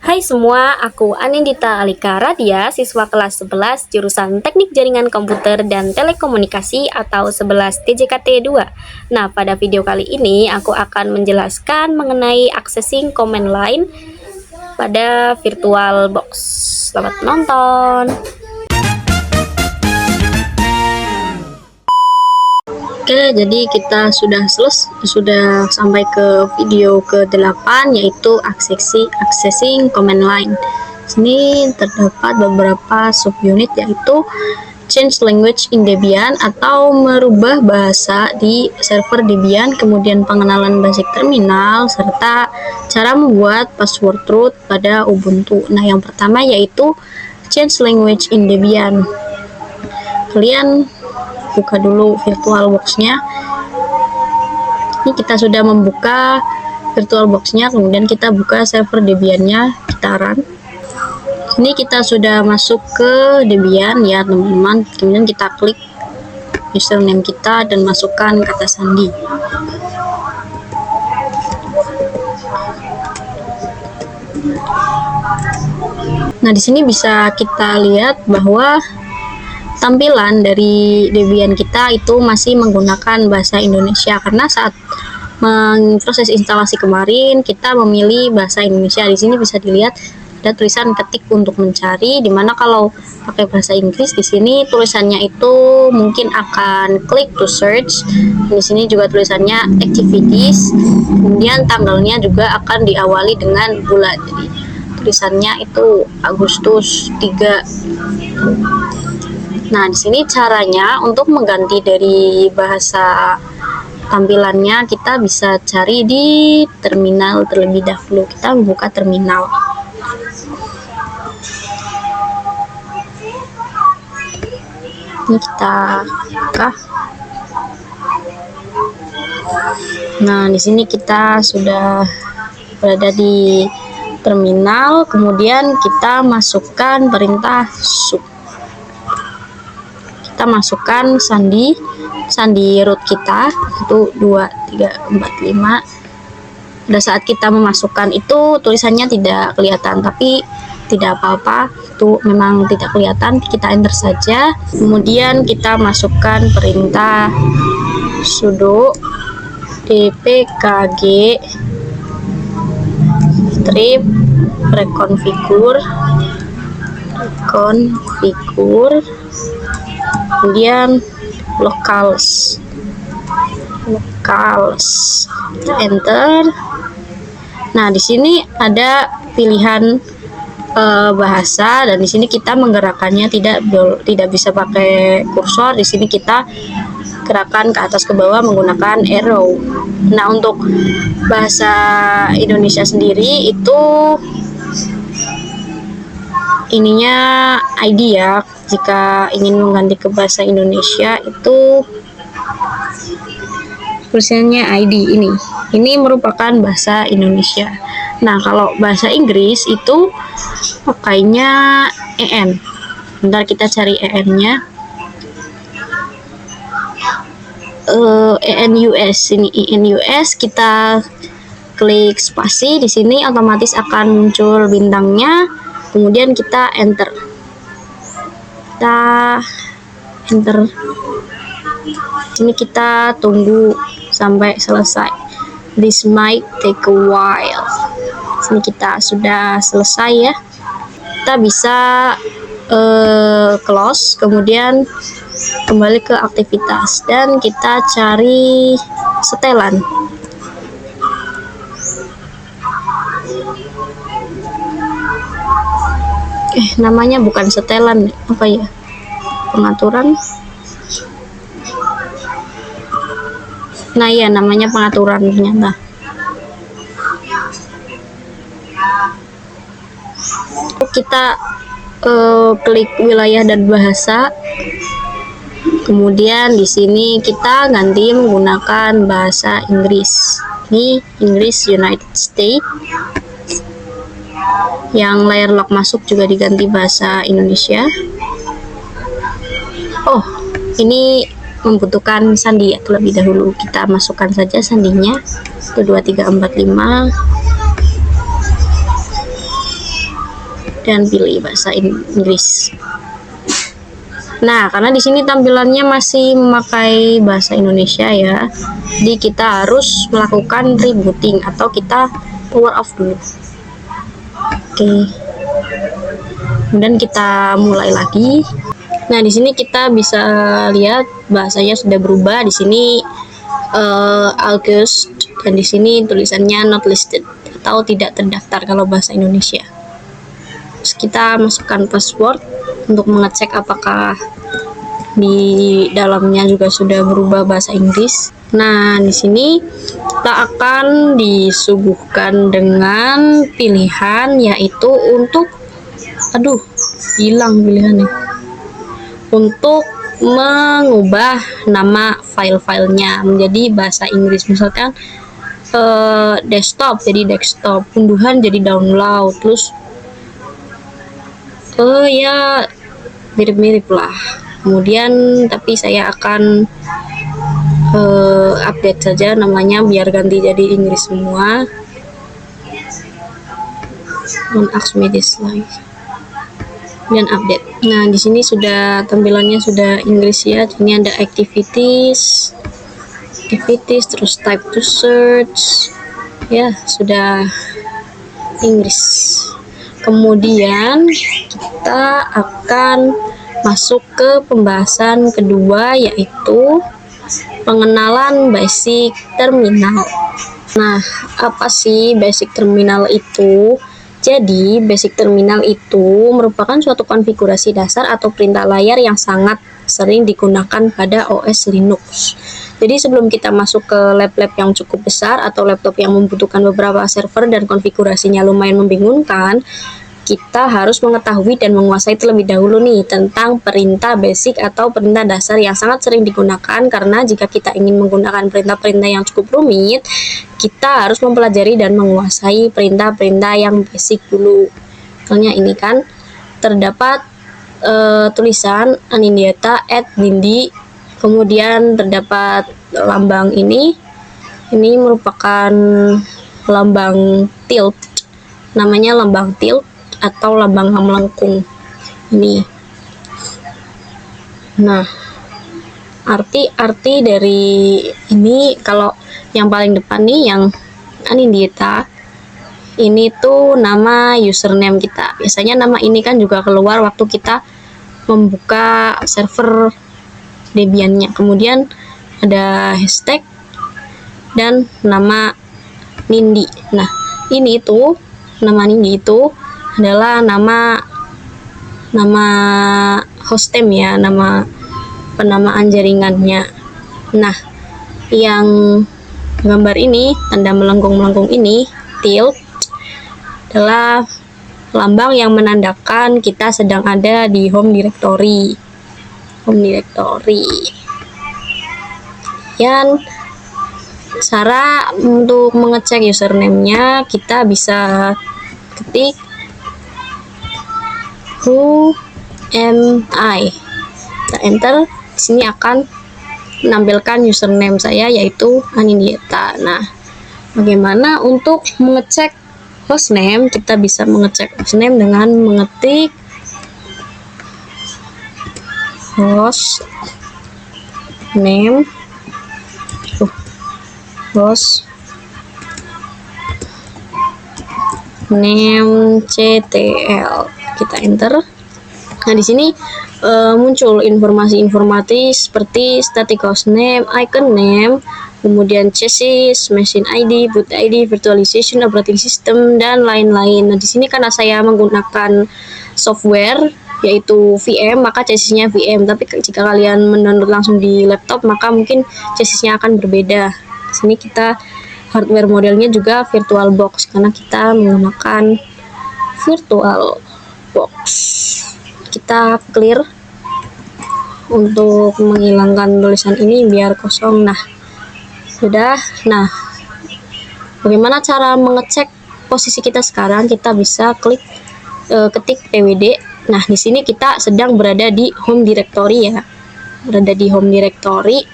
Hai semua, aku Anindita Alika Radia, siswa kelas 11 jurusan Teknik Jaringan Komputer dan Telekomunikasi atau 11 TJKT 2. Nah, pada video kali ini aku akan menjelaskan mengenai accessing command line pada VirtualBox. Selamat menonton. Oke, jadi kita sudah sampai ke video ke-8 yaitu accessing command line. Sini terdapat beberapa subunit yaitu change language in Debian atau merubah bahasa di server Debian, kemudian pengenalan basic terminal serta cara membuat password root pada Ubuntu. Nah, yang pertama yaitu change language in Debian. Kalian buka dulu VirtualBox-nya. Ini kita sudah membuka VirtualBox-nya, kemudian kita buka server Debian-nya, kita run. Ini kita sudah masuk ke Debian ya teman-teman, kemudian kita klik username kita dan masukkan kata sandi. Nah, di sini bisa kita lihat bahwa tampilan dari Debian kita itu masih menggunakan bahasa Indonesia karena saat proses instalasi kemarin kita memilih bahasa Indonesia. Di sini bisa dilihat ada tulisan ketik untuk mencari, dimana kalau pakai bahasa Inggris di sini tulisannya itu mungkin akan klik to search. Di sini juga tulisannya activities, kemudian tanggalnya juga akan diawali dengan bulan. Jadi tulisannya itu Agustus 3. Nah, di sini caranya untuk mengganti dari bahasa tampilannya kita bisa cari di terminal terlebih dahulu. Kita membuka terminal. Ini kita buka. Nah, di sini kita sudah berada di terminal, kemudian kita masukkan perintah sup. Kita masukkan sandi root kita itu 2, 3, 4, 5. Pada saat kita memasukkan itu tulisannya tidak kelihatan, tapi tidak apa-apa, itu memang tidak kelihatan, kita enter saja. Kemudian kita masukkan perintah sudo dpkg strip reconfigure kemudian locals, enter. Nah, di sini ada pilihan bahasa dan di sini kita menggerakkannya tidak bisa pakai kursor. Di sini kita gerakan ke atas ke bawah menggunakan arrow. Nah, untuk bahasa Indonesia sendiri itu ininya ID ya. Jika ingin mengganti ke bahasa Indonesia itu tulisannya ID ini. Ini merupakan bahasa Indonesia. Nah, kalau bahasa Inggris itu pakainya EN. Bentar kita cari EN-nya. ENUS ini ENUS, kita klik spasi di sini otomatis akan muncul bintangnya. Kemudian kita enter. Sini kita tunggu sampai selesai. This might take a while. Sini kita sudah selesai ya. Kita bisa close, kemudian kembali ke aktivitas dan kita cari setelan. Namanya bukan setelan, apa ya? Pengaturan. Nah, ya namanya pengaturan ternyata. Kita klik wilayah dan bahasa. Kemudian di sini kita ganti menggunakan bahasa Inggris. Ini Inggris United States. Yang layar lock masuk juga diganti bahasa Indonesia. Oh, ini membutuhkan sandi ya terlebih dahulu. Kita masukkan saja sandinya. 1, 2, 3, 4, 5. dan pilih bahasa Inggris. Nah, karena di sini tampilannya masih memakai bahasa Indonesia ya, jadi kita harus melakukan rebooting atau kita power off dulu. Oke. Kemudian kita mulai lagi. Nah, di sini kita bisa lihat bahasanya sudah berubah. Di sini August, dan di sini tulisannya not listed atau tidak terdaftar kalau bahasa Indonesia. Terus kita masukkan password untuk mengecek apakah di dalamnya juga sudah berubah bahasa Inggris. Nah, di sini kita akan disuguhkan dengan pilihan, yaitu untuk hilang pilihannya, untuk mengubah nama file-filenya menjadi bahasa Inggris. Misalkan desktop jadi desktop, unduhan jadi download, terus ya mirip-mirip lah. Kemudian tapi saya akan update saja namanya biar ganti jadi Inggris semua. Ask me this live dan update. Nah, di sini sudah tampilannya sudah Inggris ya. Ini ada activities, terus type to search ya, sudah Inggris. Kemudian kita akan masuk ke pembahasan kedua, yaitu pengenalan basic terminal. Nah, apa sih basic terminal itu? Jadi, basic terminal itu merupakan suatu konfigurasi dasar atau perintah layar yang sangat sering digunakan pada OS Linux. Jadi, sebelum kita masuk ke lab-lab yang cukup besar atau laptop yang membutuhkan beberapa server dan konfigurasinya lumayan membingungkan, kita harus mengetahui dan menguasai terlebih dahulu nih tentang perintah basic atau perintah dasar yang sangat sering digunakan, karena jika kita ingin menggunakan perintah-perintah yang cukup rumit, kita harus mempelajari dan menguasai perintah-perintah yang basic dulu. Misalnya ini kan terdapat tulisan Anindita @nindi, kemudian terdapat lambang ini merupakan lambang tilt, namanya lambang tilt atau lambang melengkung ini. Nah, arti dari ini, kalau yang paling depan nih yang Anindita, ini tuh nama username kita. Biasanya nama ini kan juga keluar waktu kita membuka server Debian-nya. Kemudian ada hashtag dan nama Nindi. Nah, ini tuh nama Nindi itu adalah nama hostname ya, nama penamaan jaringannya. Nah, yang gambar ini, tanda melengkung-melengkung ini, tilt, adalah lambang yang menandakan kita sedang ada di home directory. Dan cara untuk mengecek username-nya, kita bisa ketik who am I, kita enter. Di sini akan menampilkan username saya, yaitu Anindita. Nah, bagaimana untuk mengecek hostname? Kita bisa mengecek hostname dengan mengetik hostname ctl, kita enter. Nah, di sini muncul informasi seperti static hostname, icon name, kemudian chassis, machine ID, boot ID, virtualization, operating system, dan lain-lain. Nah, di sini karena saya menggunakan software yaitu VM, maka chassisnya VM. Tapi jika kalian mendownload langsung di laptop, maka mungkin chassisnya akan berbeda. Di sini kita hardware modelnya juga VirtualBox karena kita menggunakan VirtualBox. Kita clear untuk menghilangkan tulisan ini biar kosong. Nah, sudah. Nah, bagaimana cara mengecek posisi kita sekarang? Kita bisa ketik pwd. Nah, di sini kita sedang berada di home directory ya, berada di home directory.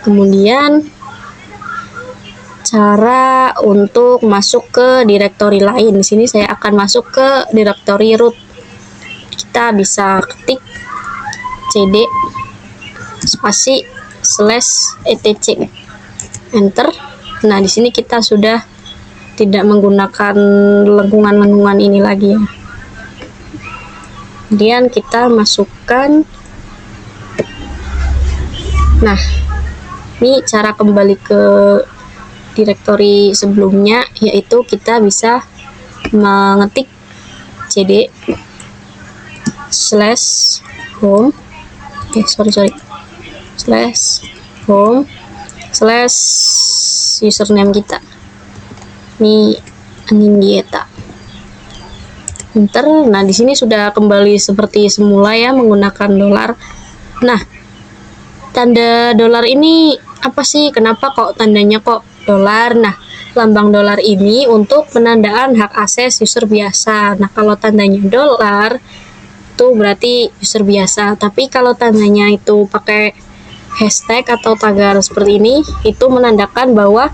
Kemudian cara untuk masuk ke direktori lain. Di sini saya akan masuk ke direktori root. Kita bisa ketik cd spasi /etc, enter. Nah, di sini kita sudah tidak menggunakan lengkungan-lengkungan ini lagi ya. Kemudian kita masukkan. Nah, ini cara kembali ke direktori sebelumnya, yaitu kita bisa mengetik cd /home /home /username kita, ini Anindita, enter. Nah, di sini sudah kembali seperti semula ya, menggunakan dolar. Nah, tanda dolar ini apa sih? Kenapa kok tandanya kok dolar? Nah, lambang dolar ini untuk penandaan hak akses user biasa. Nah, kalau tandanya dolar itu berarti user biasa, tapi kalau tandanya itu pakai hashtag atau tagar seperti ini, itu menandakan bahwa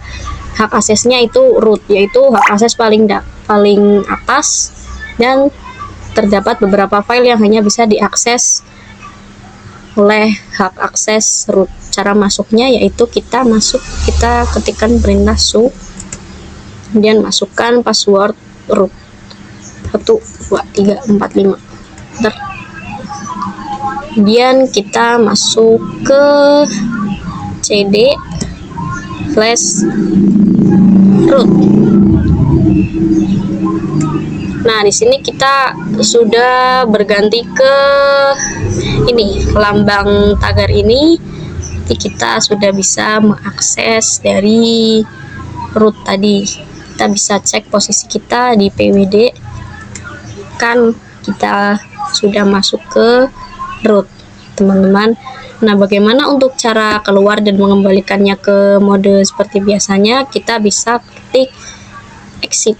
hak aksesnya itu root, yaitu hak akses paling atas, dan terdapat beberapa file yang hanya bisa diakses oleh hak akses root. Cara masuknya yaitu kita ketikkan perintah su, kemudian masukkan password root 12345. Kemudian kita masuk ke cd /root. Nah, di sini kita sudah berganti ke ini lambang tagar ini. Jadi kita sudah bisa mengakses dari root tadi. Kita bisa cek posisi kita di PWD, kan kita sudah masuk ke root, teman-teman. Nah, bagaimana untuk cara keluar dan mengembalikannya ke mode seperti biasanya? Kita bisa klik exit,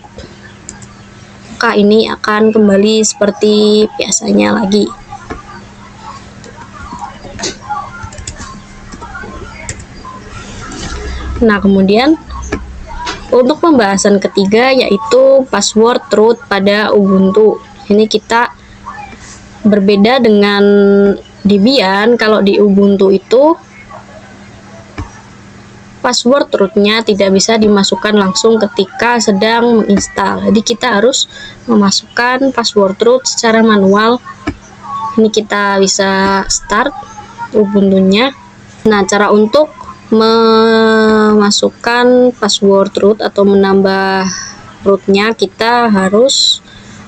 maka ini akan kembali seperti biasanya lagi. Nah, kemudian untuk pembahasan ketiga yaitu password root pada Ubuntu. Ini kita berbeda dengan Debian. Kalau di Ubuntu itu password rootnya tidak bisa dimasukkan langsung ketika sedang menginstal. Jadi kita harus memasukkan password root secara manual. Ini kita bisa start Ubuntunya. Nah, cara untuk memasukkan password root atau menambah rootnya, kita harus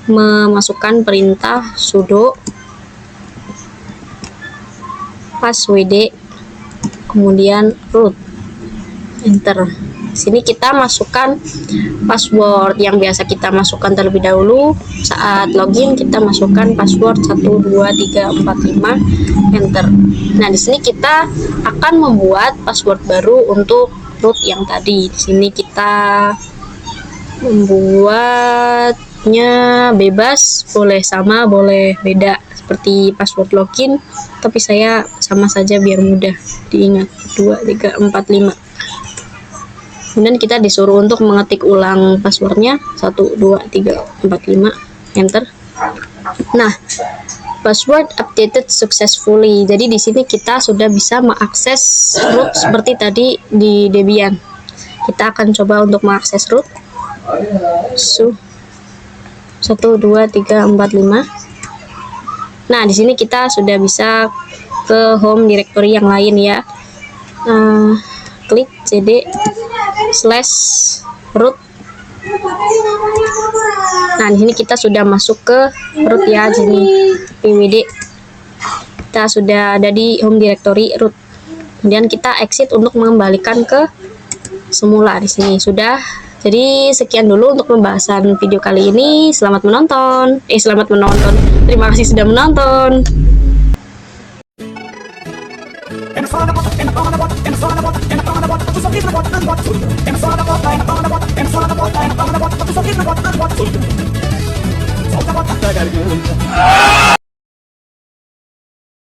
memasukkan perintah sudo passwd kemudian root, enter. Sini kita masukkan password yang biasa kita masukkan terlebih dahulu. Saat login kita masukkan password 12345, enter. Nah, di sini kita akan membuat password baru untuk root yang tadi. Di sini kita membuatnya bebas, boleh sama, boleh beda seperti password login, tapi saya sama saja biar mudah diingat, 2345. Kemudian kita disuruh untuk mengetik ulang passwordnya 12345, enter. Nah, password updated successfully. Jadi di sini kita sudah bisa mengakses root seperti tadi di Debian. Kita akan coba untuk mengakses root. 12345. Nah, di sini kita sudah bisa ke home directory yang lain ya. Klik cd /root. Nah, di sini kita sudah masuk ke root ya, sini pwd. Kita sudah ada di home directory root. Kemudian kita exit untuk mengembalikan ke semula. Di sini sudah. Jadi sekian dulu untuk pembahasan video kali ini. Selamat menonton. Terima kasih sudah menonton.